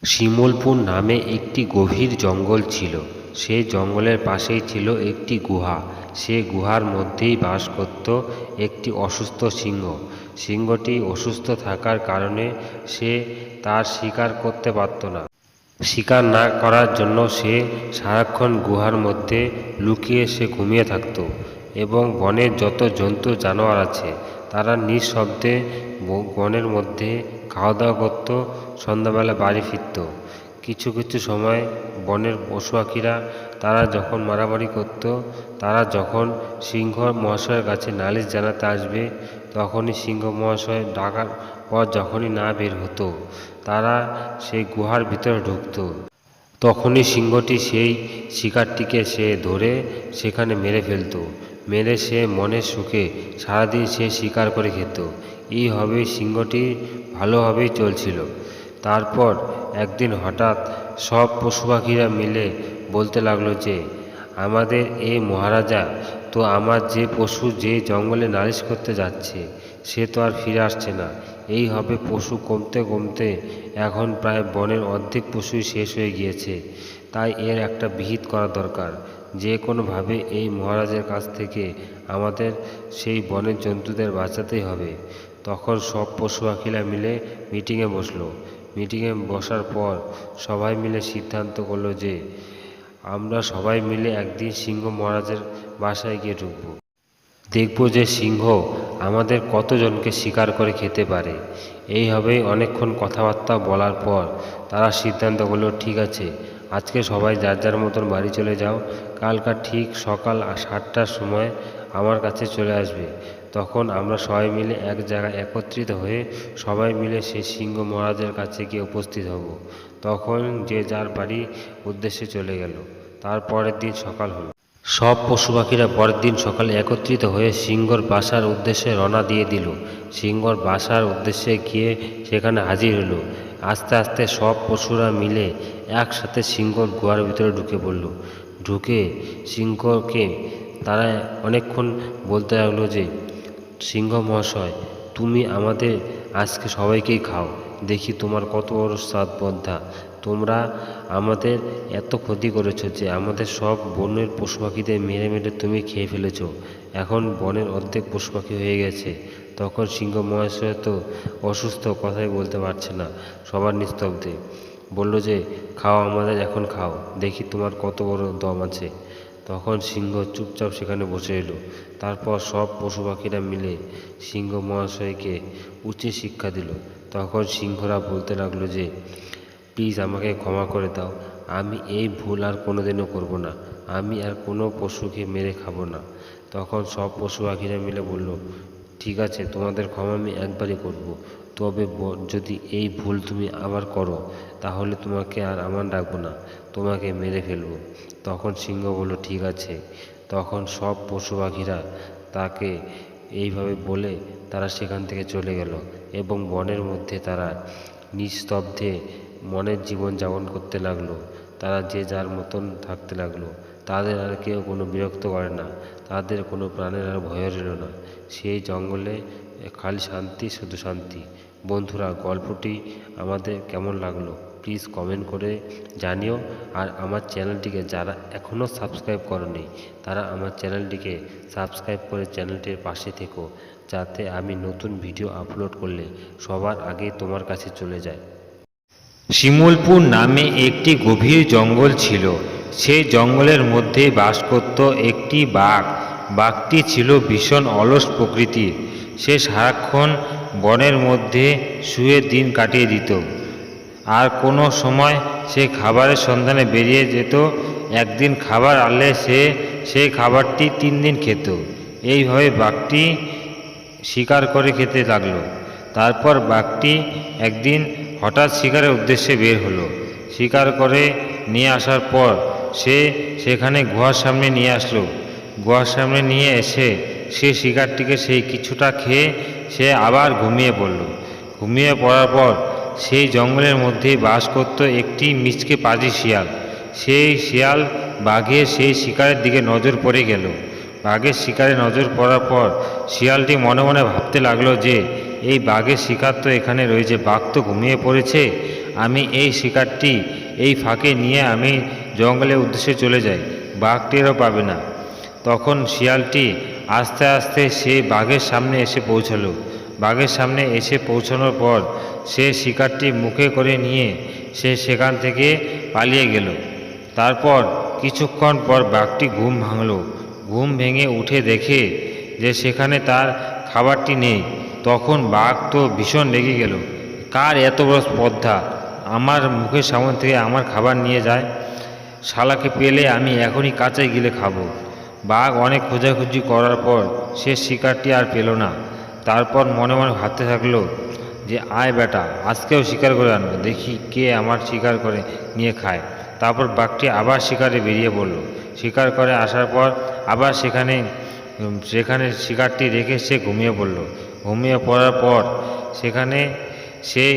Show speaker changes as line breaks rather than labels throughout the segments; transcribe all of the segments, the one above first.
শিমুলপুর নামে একটি গভীর জঙ্গল ছিল। সেই জঙ্গলের পাশেই ছিল একটি গুহা। সে গুহার মধ্যেই বাস করত একটি অসুস্থ সিংহ। সিংহটি অসুস্থ থাকার কারণে সে তার শিকার করতে পারত না। শিকার না করার জন্য সে সারাক্ষণ গুহার মধ্যে লুকিয়ে সে ঘুমিয়ে থাকত এবং বনের যত জন্তু জানোয়ার আছে তারা নিঃশব্দে বনের মধ্যে খাওয়া দাওয়া করত, সন্ধ্যাবেলা বাড়ি ফিরত। কিছু কিছু সময় বনের পশু পাখিরা তারা যখন মারামারি করত, তারা যখন সিংহ মহাশয়ের কাছে নালিশ জানাতে আসবে, তখনই সিংহ মহাশয় ডাকার পর যখনই না বের হতো, তারা সেই গুহার ভিতরে ঢুকত। তখনই সিংহটি সেই শিকারটিকে সে ধরে সেখানে মেরে ফেলত। মেরে সে মনের সুখে সারাদিন সে শিকার করে খেত। এইভাবেই সিংহটি ভালোভাবেই চলছিল। তারপর একদিন হঠাৎ সব পশু পাখিরা মিলে বলতে লাগলো যে, আমাদের এই মহারাজা তো আমার যে পশু যে জঙ্গলে নালিশ করতে যাচ্ছে সে তো আর ফিরে আসছে না। এইভাবে পশু কমতে কমতে এখন প্রায় বনের অর্ধেক পশুই শেষ হয়ে গিয়েছে। তাই এর একটা বিহিত করা দরকার। যে কোনোভাবে এই মহারাজের কাছ থেকে আমাদের সেই বনের জন্তুদের বাঁচাতেই হবে। তখন সব পশু পাখিরা মিলে মিটিংয়ে বসলো। মিটিংয়ে বসার পর সবাই মিলে সিদ্ধান্ত করলো যে আমরা সবাই মিলে একদিন সিংহ মহারাজের বাসায় গিয়ে ঢুকবো। দেখব যে সিংহ আমাদের কতজনকে শিকার করে খেতে পারে। এইভাবেই অনেকক্ষণ কথাবার্তা বলার পর তারা সিদ্ধান্ত করলো, ঠিক আছে, আজকে সবাই যার যার মতন বাড়ি চলে যাও। কালকা ঠিক সকাল 7টার সময় আমার কাছে চলে আসবে। তখন আমরা সবাই মিলে এক জায়গায় একত্রিত হয়ে সবাই মিলে সেই সিংহ মহারাজের কাছে গিয়ে উপস্থিত হব। তখন যে যার বাড়ি উদ্দেশ্যে চলে গেল। তারপরের দিন সকাল হলো। সব পশু পাখিরা পরের দিন সকালে একত্রিত হয়ে সিংহর বাসার উদ্দেশ্যে রওনা দিয়ে দিল। সিংহর বাসার উদ্দেশ্যে গিয়ে সেখানে হাজির হলো। আস্তে আস্তে সব পশুরা মিলে একসাথে সিংহর গুহার ভিতরে ঢুকে পড়ল। ঢুকে সিংহকে তারা অনেকক্ষণ বলতে লাগলো যে, সিংহ মহাশয়, তুমি আমাদের আজকে সবাইকেই খাও, দেখি তোমার কত বড় সাধ্যবদ্ধা। তোমরা আমাদের এত ক্ষতি করেছো যে আমাদের সব বনের পশু পাখিদের মেরে মেরে তুমি খেয়ে ফেলেছো। এখন বনের অর্ধেক পশু পাখি হয়ে গেছে। তখন সিংহ মহাশয় তো অসুস্থ, কথাই বলতে পারছে না, সবার নিস্তব্ধে বলল যে, খাও আমাদের, এখন খাও, দেখি তোমার কত বড় দম আছে। তখন সিংহ চুপচাপ সেখানে বসে এলো। তারপর সব পশু পাখিরা মিলে সিংহ মহাশয়কে উচিত শিক্ষা দিল। তখন সিংহরা বলতে লাগলো যে, প্লিজ আমাকে ক্ষমা করে দাও, আমি এই ভুল আর কোনোদিনও করব না, আমি আর কোনো পশুকে মেরে খাবো না। তখন সব পশু পাখিরা মিলে বলল, ঠিক আছে, তোমাদের ক্ষমা আমি একবারই করব, তবে যদি এই ভুল তুমি আবার করো তাহলে তোমাকে আর আমার ডাকবো না, তোমাকে মেরে ফেলবো। তখন সিংহ বলল, ঠিক আছে। তখন সব পশু পাখিরা তাকে এইভাবে বলে তারা সেখান থেকে চলে গেল এবং বনের মধ্যে তারা নিস্তব্ধে মনের জীবন যাপন করতে লাগলো। তারা যে যার মতন থাকতে লাগলো। তাদের আর কেউ কোনো বিরক্ত করে না, তাদের কোনো প্রাণের আর ভয় রইল না। সেই জঙ্গলে খালি শান্তি, শুধু শান্তি। বন্ধুরা, গল্পটি আমাদের কেমন লাগলো প্লিজ কমেন্ট করে জানিও। আর আমার চ্যানেলটিকে যারা এখনও সাবস্ক্রাইব করনি তারা আমার চ্যানেলটিকে সাবস্ক্রাইব করে চ্যানেলটির পাশে থেকো, যাতে আমি নতুন ভিডিও আপলোড করলে সবার আগে তোমার কাছে চলে যায়।
শিমুলপুর নামে একটি গভীর জঙ্গল ছিল। সেই জঙ্গলের মধ্যে বাস করত একটি বাঘ। বাঘটি ছিল ভীষণ অলস প্রকৃতির। সে সারাক্ষণ বনের মধ্যে শুয়ে দিন কাটিয়ে দিত। আর কোনো সময় সে খাবারের সন্ধানে বেরিয়ে যেত। একদিন খাবার আনলে সে সেই খাবারটি 3 দিন খেত। এইভাবে বাঘটি শিকার করে খেতে লাগলো। তারপর বাঘটি একদিন হঠাৎ শিকারের উদ্দেশ্যে বের হলো। শিকার করে নিয়ে আসার পর সে সেখানে গুহার সামনে নিয়ে আসলো। গুহার সামনে নিয়ে এসে সে শিকারটিকে সেই কিছুটা খেয়ে সে আবার ঘুমিয়ে পড়ল। ঘুমিয়ে পড়ার পর সেই জঙ্গলের মধ্যেই বাস করত একটি মিচকে পাজি শিয়াল। সেই শিয়াল বাঘের সেই শিকারের দিকে নজর পড়ে গেল। বাঘের শিকারে নজর পড়ার পর শিয়ালটি মনে মনে ভাবতে লাগলো যে, এই বাঘের শিকার তো এখানে রয়েছে, বাঘ তো ঘুমিয়ে পড়েছে আমি এই শিকারটি এই ফাঁকে নিয়ে আমি জঙ্গলের উদ্দেশ্যে চলে যাই, বাঘ টেরও পাবে না। তখন শিয়ালটি আস্তে আস্তে সে বাঘের সামনে এসে পৌঁছালো। বাঘের সামনে এসে পৌঁছানোর পর সে শিকারটি মুখে করে নিয়ে সে সেখান থেকে পালিয়ে গেল। তারপর কিছুক্ষণ পর বাঘটি ঘুম ভাঙল। ঘুম ভেঙে উঠে দেখে যে সেখানে তার খাবারটি নেই। তখন বাঘ তো ভীষণ রেগে গেল, কার এত বড় স্পর্ধা, আমার মুখের সামনে থেকে আমার খাবার নিয়ে যায়, শালাকে পেলে আমি এখনই কাঁচাই গিলে খাবো। বাঘ অনেক খোঁজাখুঁজি করার পর সে শিকারটি আর পেল না। তারপর মনে মনে ভাবতে থাকলো যে আয় বেটা, আজকেও শিকার করে আনবো, দেখি কে আমার শিকার করে নিয়ে খায়। তারপর বাঘটি আবার শিকারে বেরিয়ে পড়ল। শিকার করে আসার পর আবার সেখানে শিকারটি রেখে সে ঘুমিয়ে পড়ল। ঘুমিয়ে পড়ার পর সেখানে সেই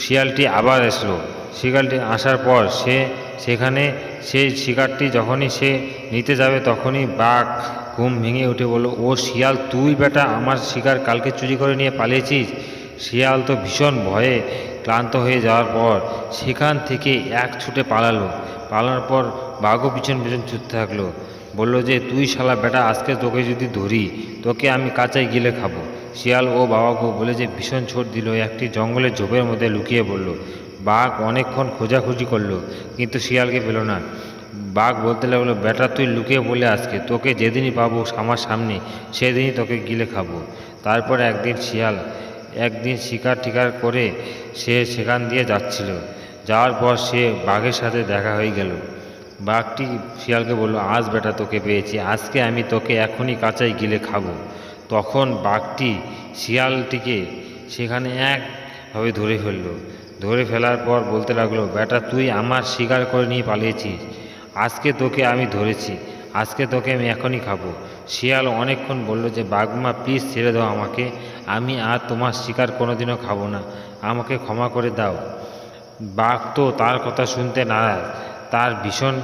শিয়ালটি আবার আসলো। শিকারটি আসার পর সেখানে সেই শিকারটি যখনই সে নিতে যাবে তখনই বাঘ ঘুম ভেঙে উঠে বলল, ও শিয়াল, তুই বেটা আমার শিকার কালকে চুরি করে নিয়ে পালিয়েছিস। শিয়াল তো ভীষণ ভয়ে ক্লান্ত হয়ে যাওয়ার পর সেখান থেকে এক ছুটে পালালো। পালানোর পর বাঘও পিছন পিছন ছুটতে থাকলো। বলল যে তুই শালা বেটা, আজকে তোকে যদি ধরি তোকে আমি কাঁচাই গিলে খাবো। শিয়াল ও বাবাকে বলে যে ভীষণ ছোট দিল, একটি জঙ্গলের ঝোপের মধ্যে লুকিয়ে পড়ল। বাঘ অনেকক্ষণ খোঁজাখুঁজি করলো কিন্তু শিয়ালকে পেল না। বাঘ বলতে লাগলো, বেটা তুই লুকিয়ে পড়লে আজকে তোকে যেদিনই পাবো আমার সামনে সেদিনই তোকে গিলে খাবো। তারপর একদিন শিকার টিকার করে সে সেখান দিয়ে যাচ্ছিল। যাওয়ার পর সে বাঘের সাথে দেখা হয়ে গেল। বাঘটি শিয়ালকে বলল, আজ বেটা তোকে পেয়েছি, আজকে আমি তোকে এখনই কাঁচাই গিলে খাবো। তখন বাঘটি শিয়ালটিকে সেখানে একভাবে ধরে ফেললো। ধরে ফেলার পর বলতে লাগলো, বেটা তুই আমার শিকার করে নিয়ে পালিয়েছিস, আজকে তোকে আমি ধরেছি, আজকে তোকে আমি এখনই খাবো। শিয়াল অনেকক্ষণ বলল যে বাঘমা প্লিজ ছেড়ে দাও আমাকে, আমি আর তোমার শিকার কোনোদিনও খাবো না, আমাকে ক্ষমা করে দাও। বাঘ তো তার কথা শুনতে নারাজ, তার ভীষণ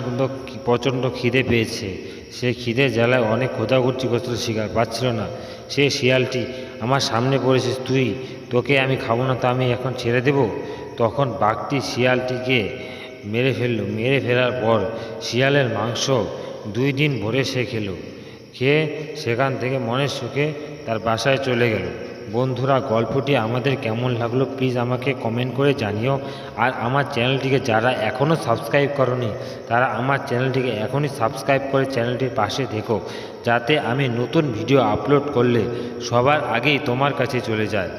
প্রচণ্ড খিদে পেয়েছে। সে খিদে জ্বালায় অনেক খোঁজাখুঁজি করছিল, শিকার পাচ্ছিল না। সে শিয়ালটি, আমার সামনে পড়েছিস তুই, তোকে আমি খাবো না, তো আমি এখন ছেড়ে দেব। তখন বাঘটি শিয়ালটিকে মেরে ফেললো। মেরে ফেলার পর শিয়ালের মাংস 2 দিন ভরে সে খেয়ে সেখান থেকে মনের সুখে তার বাসায় চলে গেল। বন্ধুরা, গল্পটি আমাদের কেমন লাগলো প্লিজ আমাকে কমেন্ট করে জানিও। আর আমার চ্যানেলটিকে যারা এখনও সাবস্ক্রাইব করনি তারা আমার চ্যানেলটিকে এখনই সাবস্ক্রাইব করে চ্যানেলটির পাশে দেখো, যাতে আমি নতুন ভিডিও আপলোড করলে সবার আগেই তোমার কাছে চলে যায়।